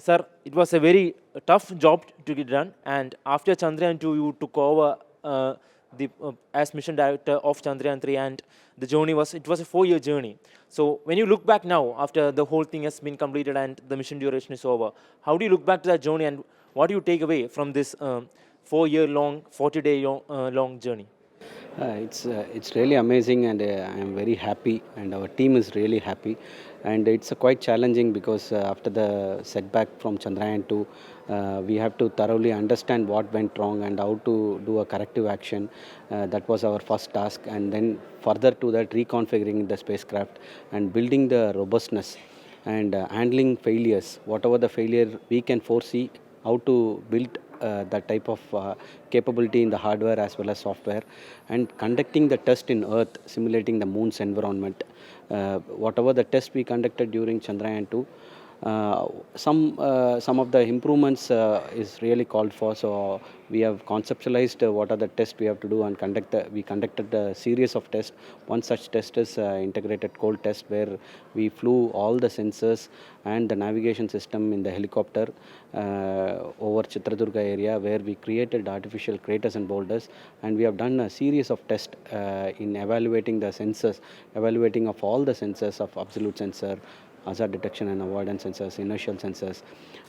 Sir, it was a very tough job to get done, and after Chandrayaan 2, you took over as mission director of Chandrayaan 3, and the journey was a 4-year journey. So when you look back now, after the whole thing has been completed and the mission duration is over, how do you look back to that journey, and what do you take away from this 4-year long, 40-day long journey? It's really amazing, and I am very happy, and our team is really happy. And it's quite challenging because after the setback from Chandrayaan 2, we have to thoroughly understand what went wrong and how to do a corrective action. That was our first task, and then further to that, reconfiguring the spacecraft and building the robustness and handling failures, whatever the failure we can foresee, how to build that type of capability in the hardware as well as software, and conducting the test in Earth, simulating the moon's environment. Whatever the test we conducted during Chandrayaan 2, some of the improvements is really called for. So we have conceptualized what are the tests we have to do and we conducted a series of tests. One such test is integrated cold test, where we flew all the sensors and the navigation system in the helicopter over Chitradurga area, where we created artificial craters and boulders, and we have done a series of tests in evaluating the sensors, evaluating of all the sensors of absolute sensor, hazard detection and avoidance sensors, inertial sensors.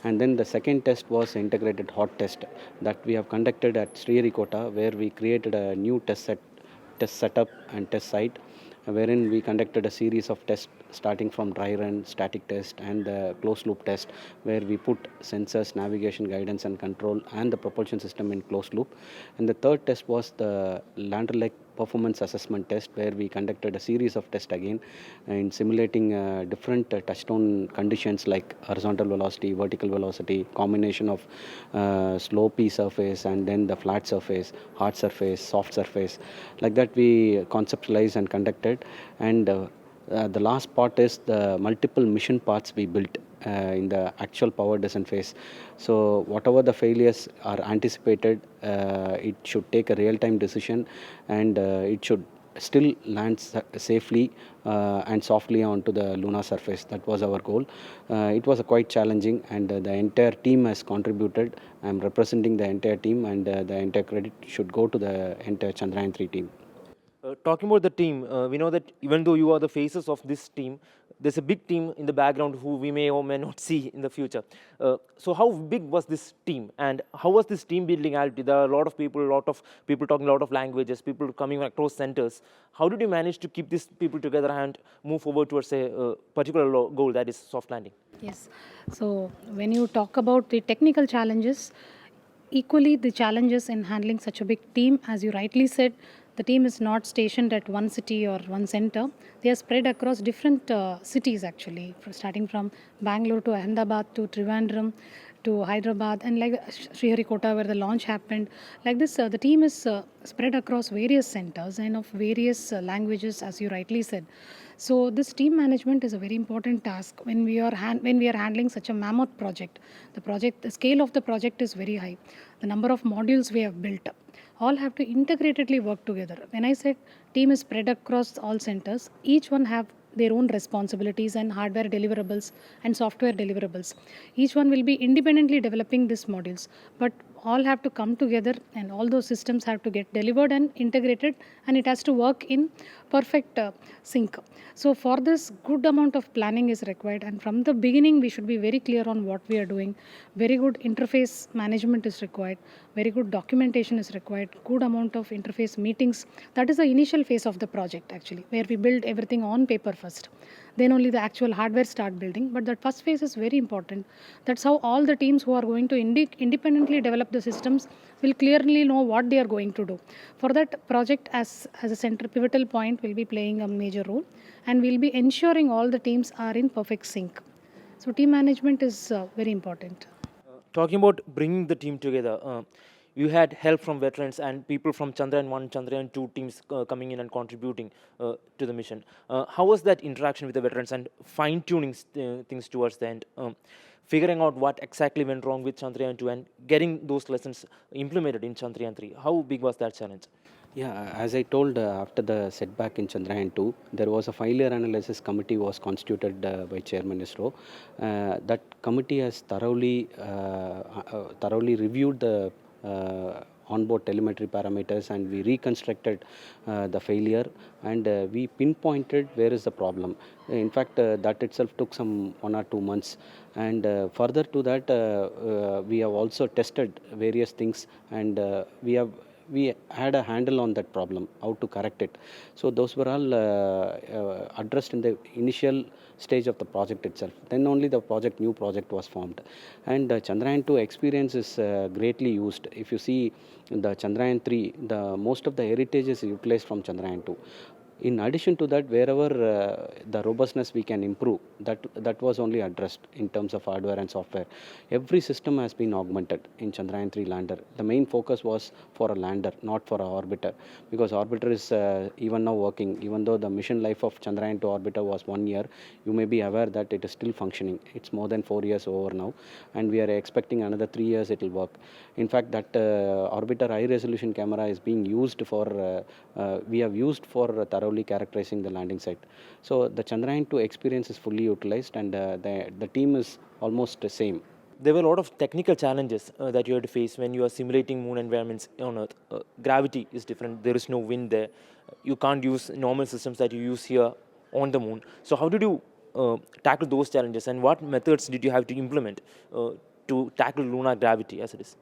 And then the second test was integrated hot test that we have conducted at Sriharikota, where we created a new test setup and test site, wherein we conducted a series of tests starting from dry run, static test, and the closed loop test, where we put sensors, navigation, guidance and control, and the propulsion system in closed loop. And the third test was the lander leg performance assessment test, where we conducted a series of tests again in simulating different touchdown conditions like horizontal velocity, vertical velocity, combination of slopey surface and then the flat surface, hard surface, soft surface. Like that we conceptualized and conducted. And the last part is the multiple mission parts we built in the actual power descent phase. So whatever the failures are anticipated, it should take a real-time decision, and it should still land safely and softly onto the lunar surface. That was our goal. It was quite challenging, and the entire team has contributed. I'm representing the entire team, and the entire credit should go to the entire Chandrayaan 3 team. Talking about the team, we know that even though you are the faces of this team, there's a big team in the background who we may or may not see in the future. So how big was this team, and how was this team building reality? There are a lot of people talking a lot of languages, people coming across centers. How did you manage to keep these people together and move forward towards a particular goal, that is soft landing? Yes. So when you talk about the technical challenges, equally the challenges in handling such a big team, as you rightly said, the team is not stationed at one city or one center. They are spread across different cities actually, starting from Bangalore to Ahmedabad to Trivandrum to Hyderabad, and like Sriharikota where the launch happened. Like this, the team is spread across various centers and of various languages, as you rightly said. So this team management is a very important task when we are handling such a mammoth project. The scale of the project is very high. The number of modules we have built all have to integratedly work together. When I said team is spread across all centers, each one have their own responsibilities and hardware deliverables and software deliverables. Each one will be independently developing these modules, but all have to come together, and all those systems have to get delivered and integrated, and it has to work in perfect sync. So for this, good amount of planning is required, and from the beginning we should be very clear on what we are doing. Very good interface management is required, very good documentation is required, good amount of interface meetings. That is the initial phase of the project actually, where we build everything on paper first, then only the actual hardware start building. But that first phase is very important. That's how all the teams who are going to independently develop the systems will clearly know what they are going to do. For that, project as a center pivotal point will be playing a major role, and we'll be ensuring all the teams are in perfect sync. So team management is very important. Talking about bringing the team together, you had help from veterans and people from Chandrayaan 1, Chandrayaan 2 teams coming in and contributing to the mission. How was that interaction with the veterans and fine-tuning things towards the end? figuring out what exactly went wrong with Chandrayaan 2 and getting those lessons implemented in Chandrayaan 3? How big was that challenge? Yeah, as I told, after the setback in Chandrayaan 2, there was a failure analysis committee was constituted by Chairman ISRO. That committee has thoroughly reviewed the onboard telemetry parameters, and we reconstructed the failure, and we pinpointed where is the problem. In fact, that itself took some 1 or 2 months, and further to that, we have also tested various things, and we had a handle on that problem, how to correct it. So those were all addressed in the initial stage of the project itself. Then only the new project was formed. And Chandrayaan 2 experience is greatly used. If you see the Chandrayaan 3, the most of the heritage is utilized from Chandrayaan 2. In addition to that, wherever the robustness we can improve, that was only addressed in terms of hardware and software. Every system has been augmented in Chandrayaan 3 lander. The main focus was for a lander, not for an orbiter, because orbiter is even now working. Even though the mission life of Chandrayaan 2 orbiter was 1 year, you may be aware that it is still functioning. It's more than 4 years over now, and we are expecting another 3 years it will work. In fact, that orbiter high resolution camera is being used for, we have used for thoroughly characterizing the landing site. So the Chandrayaan 2 experience is fully utilized, and the team is almost the same. There were a lot of technical challenges that you had to face when you are simulating moon environments on Earth. Gravity is different. There is no wind there. You can't use normal systems that you use here on the moon. So how did you tackle those challenges, and what methods did you have to implement to tackle lunar gravity as it is?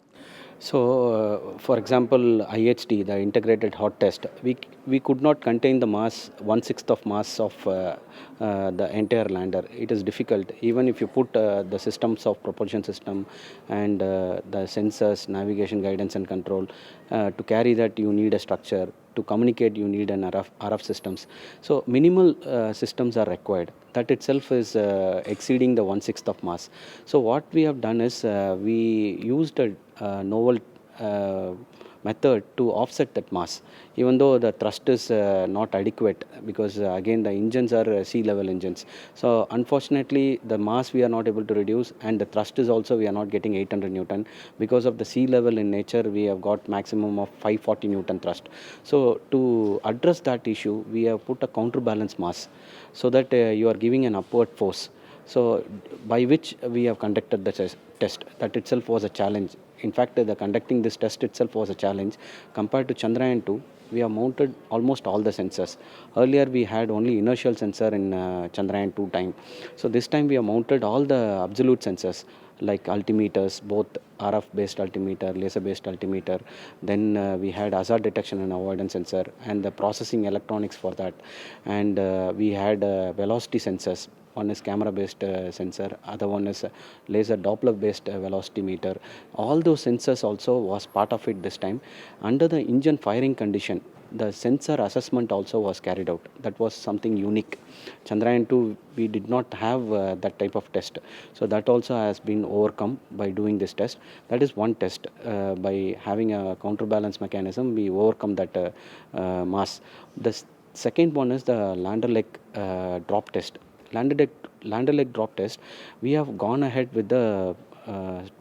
So, for example, IHT, the integrated hot test, we could not contain the mass, 1/6 of mass of the entire lander. It is difficult. Even if you put the systems of propulsion system and the sensors, navigation, guidance and control, to carry that you need a structure. To communicate, you need an RF systems. So minimal systems are required. That itself is exceeding the 1/6 of mass. So what we have done is we used a novel method to offset that mass, even though the thrust is not adequate, because again the engines are sea level engines. So unfortunately the mass we are not able to reduce, and the thrust is also we are not getting 800 Newton. Because of the sea level in nature, we have got maximum of 540 Newton thrust. So to address that issue, we have put a counterbalance mass, so that you are giving an upward force. So by which we have conducted the test. That itself was a challenge. In fact, the conducting this test itself was a challenge. Compared to Chandrayaan 2, we have mounted almost all the sensors. Earlier we had only inertial sensor in Chandrayaan 2 time. So this time we have mounted all the absolute sensors, like altimeters, both RF based altimeter, laser based altimeter. Then we had hazard detection and avoidance sensor, and the processing electronics for that. And we had velocity sensors. One is camera based sensor, other one is laser Doppler based velocity meter. All those sensors also was part of it this time. Under the engine firing condition, the sensor assessment also was carried out. That was something unique. Chandrayaan 2, we did not have that type of test. So that also has been overcome by doing this test. That is one test. By having a counterbalance mechanism, we overcome that mass. The second one is the lander leg drop test. Lander leg drop test, we have gone ahead with the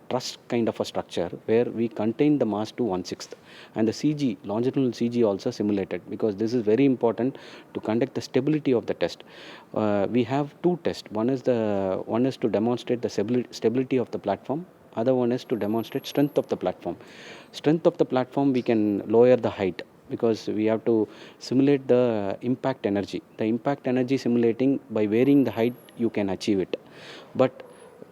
truss kind of a structure, where we contain the mass to 1/6, and the CG, longitudinal CG also simulated, because this is very important to conduct the stability of the test. We have two tests. One is to demonstrate the stability of the platform. Other one is to demonstrate strength of the platform. Strength of the platform, we can lower the height, because we have to simulate the impact energy. The impact energy simulating, by varying the height, you can achieve it. But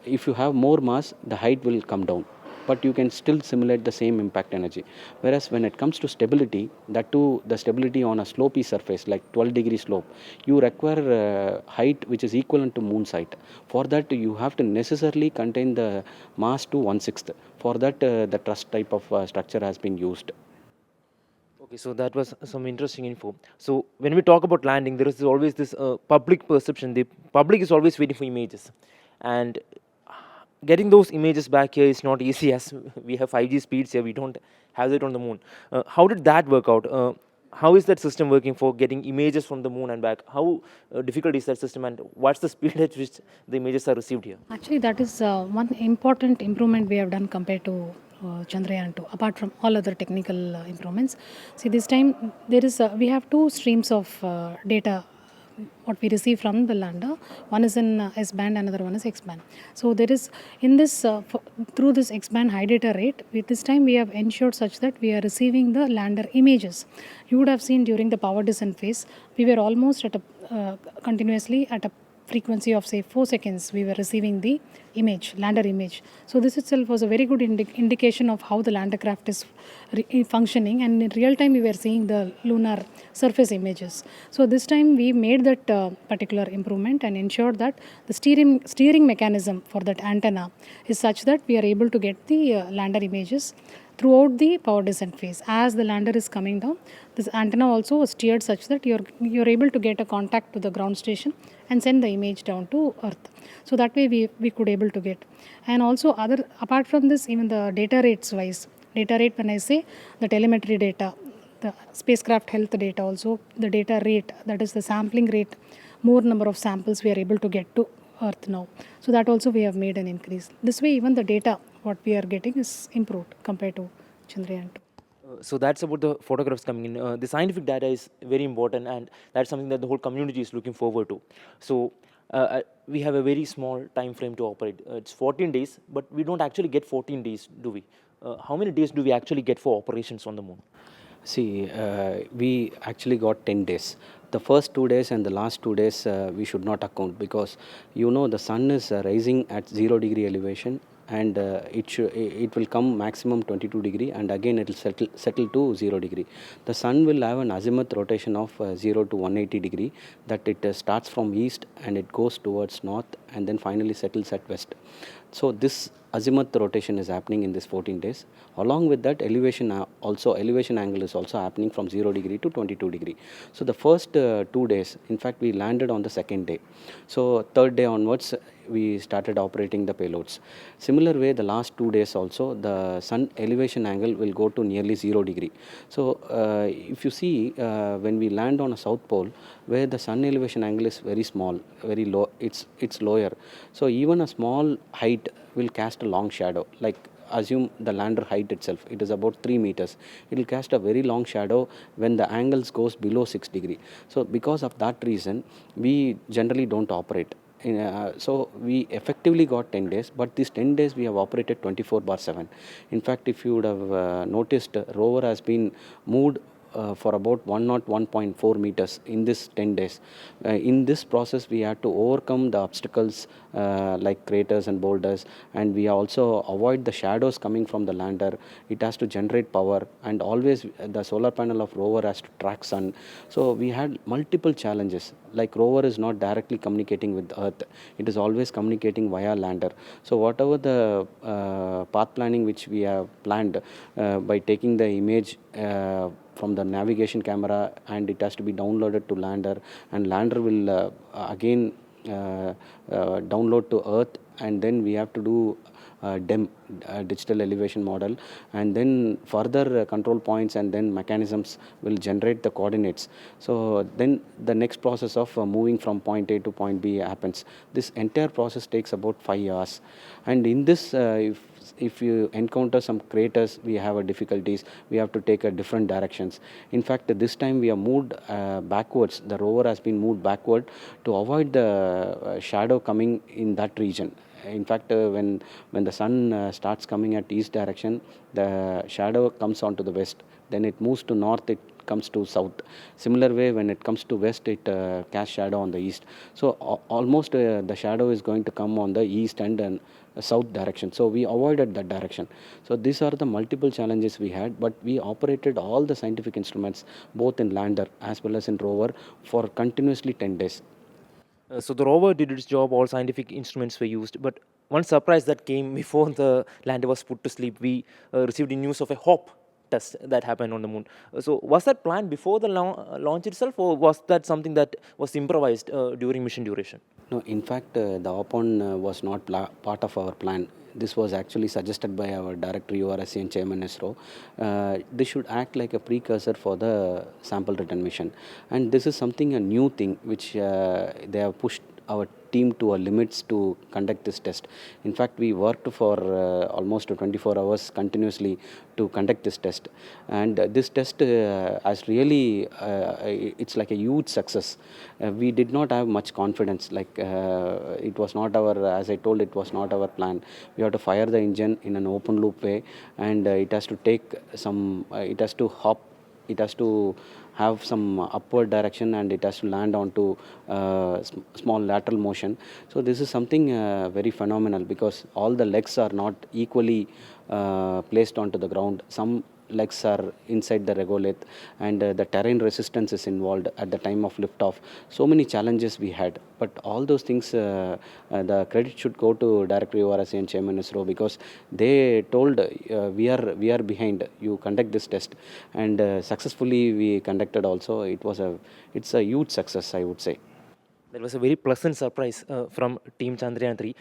if you have more mass, the height will come down, but you can still simulate the same impact energy. Whereas when it comes to stability, that too, the stability on a slopey surface like 12-degree slope, you require height which is equivalent to moon's height. For that, you have to necessarily contain the mass to 1/6. For that, the truss type of structure has been used. Okay, so that was some interesting info. So when we talk about landing, there is always this public perception. The public is always waiting for images, and getting those images back here is not easy, as we have 5G speeds here. We don't have it on the moon. How did that work out? how is that system working for getting images from the moon and back? How difficult is that system, and what's the speed at which the images are received here? Actually, that is one important improvement we have done compared to Chandrayaan 2, apart from all other technical improvements. See, this time there is we have two streams of data what we receive from the lander. One is in S band, another one is X band. So there is in this through this X band high data rate, with this time we have ensured such that we are receiving the lander images. You would have seen during the power descent phase, we were almost at a continuously at a frequency of say 4 seconds we were receiving the image, lander image. So this itself was a very good indication of how the lander craft is functioning, and in real time we were seeing the lunar surface images. So this time we made that particular improvement and ensured that the steering mechanism for that antenna is such that we are able to get the lander images throughout the power descent phase. As the lander is coming down, this antenna also was steered such that you're able to get a contact to the ground station and send the image down to earth. So that way we could able to get. And also apart from this, even the data rates wise, data rate, when I say the telemetry data, the spacecraft health data, also the data rate, that is the sampling rate, more number of samples we are able to get to earth now. So that also we have made an increase. This way even the data what we are getting is improved compared to Chandrayaan 2. So that's about the photographs coming in. The scientific data is very important, and that's something that the whole community is looking forward to. So we have a very small time frame to operate. It's 14 days, but we don't actually get 14 days, do we? How many days do we actually get for operations on the moon? See, we actually got 10 days. The first 2 days and the last 2 days we should not account, because the sun is rising at 0 degree elevation, and it will come maximum 22 degree, and again it will settle to 0 degree. The sun will have an azimuth rotation of 0 to 180 degree, that it starts from east and it goes towards north and then finally settles at west. So this azimuth rotation is happening in this 14 days. Along with that, elevation angle is also happening from 0 degree to 22 degree. So the first 2 days, in fact, we landed on the second day. So third day onwards, we started operating the payloads. Similar way, the last 2 days also, the sun elevation angle will go to nearly 0 degree. So if you see, when we land on a south pole, where the sun elevation angle is very small, very low, it's lower. So even a small height will cast a long shadow. Like assume the lander height itself, it is about 3 meters. It will cast a very long shadow when the angles goes below 6 degree. So because of that reason, we generally don't operate. So we effectively got 10 days, but these 10 days we have operated 24/7. In fact, if you would have noticed, rover has been moved for about 101.4 meters in this 10 days. In this process, we had to overcome the obstacles like craters and boulders, and we also avoid the shadows coming from the lander. It has to generate power, and always the solar panel of rover has to track sun. So we had multiple challenges. Like rover is not directly communicating with Earth, it is always communicating via lander. So whatever the path planning which we have planned by taking the image from the navigation camera, and it has to be downloaded to lander, and lander will again download to Earth, and then we have to do DEM, digital elevation model, and then further control points and then mechanisms will generate the coordinates. So then the next process of moving from point A to point B happens. This entire process takes about 5 hours, and in this if you encounter some craters, we have a difficulties, we have to take a different directions. In fact, this time we are moved backwards. The rover has been moved backward to avoid the shadow coming in that region. In fact, when the sun starts coming at east direction, the shadow comes onto the west. Then it moves to north, it comes to south. Similar way, when it comes to west, it casts shadow on the east. So almost the shadow is going to come on the east and south direction. So we avoided that direction. So these are the multiple challenges we had, but we operated all the scientific instruments, both in lander as well as in rover, for continuously 10 days. So the rover did its job, all scientific instruments were used, but one surprise that came before the lander was put to sleep, we received the news of a hop test that happened on the moon. So was that planned before the launch itself, or was that something that was improvised during mission duration? No, in fact, the hop-on was not part of our plan. this was actually suggested by our director URSC and chairman ISRO. This should act like a precursor for the sample return mission, and this is something a new thing which they have pushed our team to our limits to conduct this test. In fact, we worked for almost 24 hours continuously to conduct this test, and this test has really it's like a huge success. We did not have much confidence, like it was not our, as I told, it was not our plan. We have to fire the engine in an open loop way, and it has to take some it has to hop, it has to have some upward direction, and it has to land onto small lateral motion. So this is something very phenomenal, because all the legs are not equally placed onto the ground. Some legs are inside the regolith, and the terrain resistance is involved at the time of liftoff. So many challenges we had, but all those things, the credit should go to Director URSC and Chairman ISRO, because they told we are behind. You conduct this test, and successfully we conducted. Also, it's a huge success, I would say. That was a very pleasant surprise from Team Chandrayaan 3.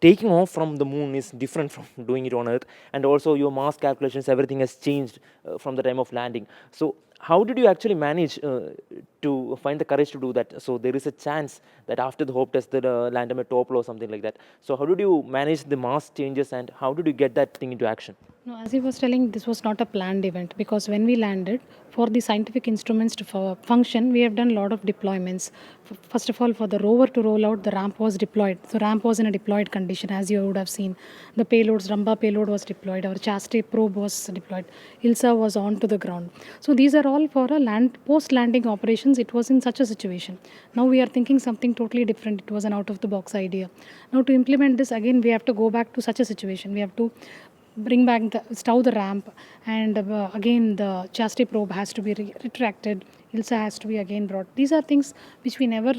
Taking off from the moon is different from doing it on Earth, and also your mass calculations, everything has changed from the time of landing. So, how did you actually manage to find the courage to do that? So, there is a chance that after the hope test, the lander may topple or something like that. So, how did you manage the mass changes, and how did you get that thing into action? No, as he was telling, this was not a planned event, because when we landed, for the scientific instruments to function, we have done a lot of deployments. First of all, for the rover to roll out, the ramp was deployed. So ramp was in a deployed condition, as you would have seen. The payloads, Ramba payload was deployed. Our Chastity probe was deployed. ILSA was on to the ground. So these are all for a post-landing operations. It was in such a situation. Now we are thinking something totally different. It was an out-of-the-box idea. Now to implement this again, we have to go back to such a situation. We have to bring back stow the ramp, and again the chastity probe has to be retracted. ILSA has to be again brought. These are things which we never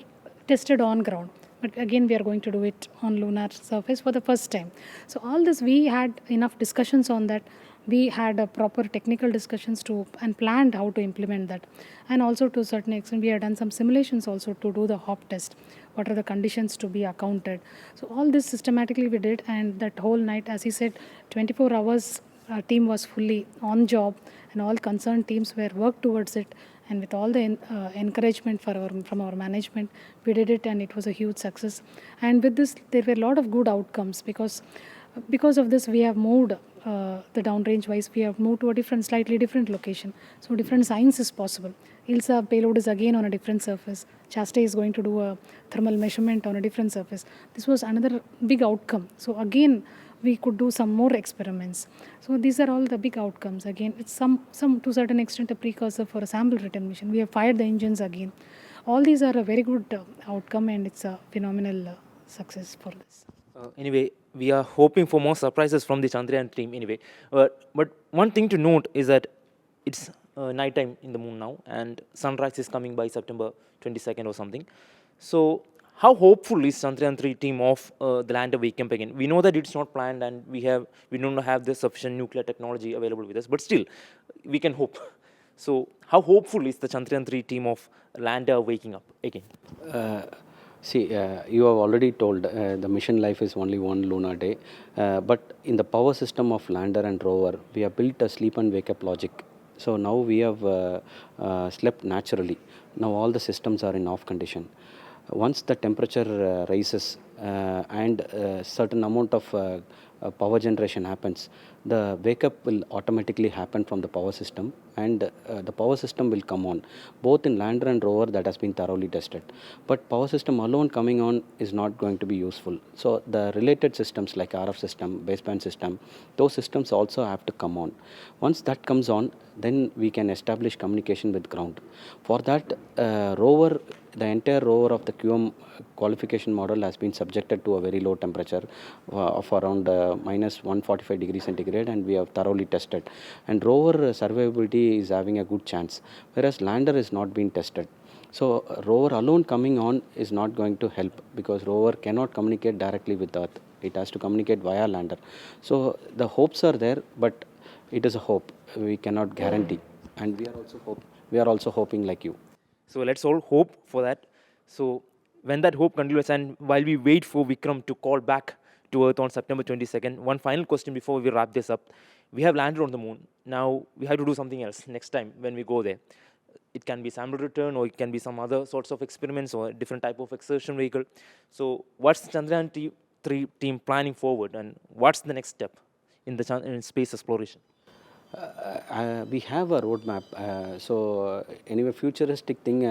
tested on ground, but again we are going to do it on lunar surface for the first time. So all this, we had enough discussions on that. We had a proper technical discussions to and planned how to implement that, and also to a certain extent we have done some simulations also to do the hop test. What are the conditions to be accounted? So all this systematically we did, and that whole night, as he said, 24 hours, our team was fully on job, and all concerned teams were worked towards it, and with all the encouragement from our management, we did it, and it was a huge success. And with this, there were a lot of good outcomes, because of this we have moved the downrange wise, we have moved to a slightly different location. So different science is possible. ILSA payload is again on a different surface. Chastity is going to do a thermal measurement on a different surface. This was another big outcome. So again, we could do some more experiments. So these are all the big outcomes. Again, it's some to a certain extent a precursor for a sample return mission. We have fired the engines again. All these are a very good outcome, and it's a phenomenal success for this. Anyway, we are hoping for more surprises from the Chandrayaan team anyway. But one thing to note is that it's nighttime in the moon now, and sunrise is coming by September 22nd or something. So, how hopeful is Chandrayaan 3 team of the lander wake up again? We know that it's not planned, and we don't have the sufficient nuclear technology available with us, but still, we can hope. So, how hopeful is the Chandrayaan 3 team of lander waking up again? See, you have already told the mission life is only one lunar day, but in the power system of lander and rover, we have built a sleep and wake up logic. So now we have slept naturally. Now all the systems are in off condition. Once the temperature rises and certain amount of power generation happens, the wake up will automatically happen from the power system, and the power system will come on both in lander and rover. That has been thoroughly tested, but power system alone coming on is not going to be useful. So the related systems like RF system, baseband system, those systems also have to come on. Once that comes on, then we can establish communication with ground. For that, rover, the entire rover of the QM qualification model has been subjected to a very low temperature of around minus 145 degrees centigrade, and we have thoroughly tested. And rover survivability is having a good chance, whereas lander is not being tested. So rover alone coming on is not going to help, because rover cannot communicate directly with Earth. It has to communicate via lander. So the hopes are there, but it is a hope. We cannot guarantee, and we are also hoping like you. So let's all hope for that. So when that hope continues, and while we wait for Vikram to call back to Earth on September 22nd. One final question before we wrap this up. We have landed on the moon. Now we have to do something else next time when we go there. It can be sample return, or it can be some other sorts of experiments, or a different type of exertion vehicle. So what's Chandrayaan 3 team planning forward, and what's the next step in the in space exploration? We have a roadmap. Anyway, futuristic thing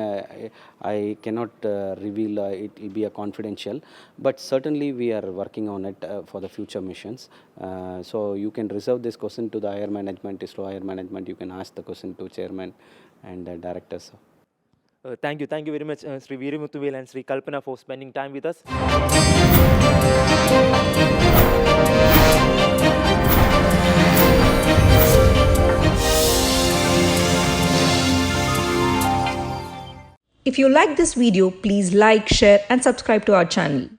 I cannot reveal. It will be a confidential, but certainly we are working on it for the future missions. So you can reserve this question to the higher management, ISRO higher management. You can ask the question to chairman and directors. Thank you very much, Sri Veeramuthuvel and Sri Kalpana, for spending time with us. If you like this video, please like, share and subscribe to our channel.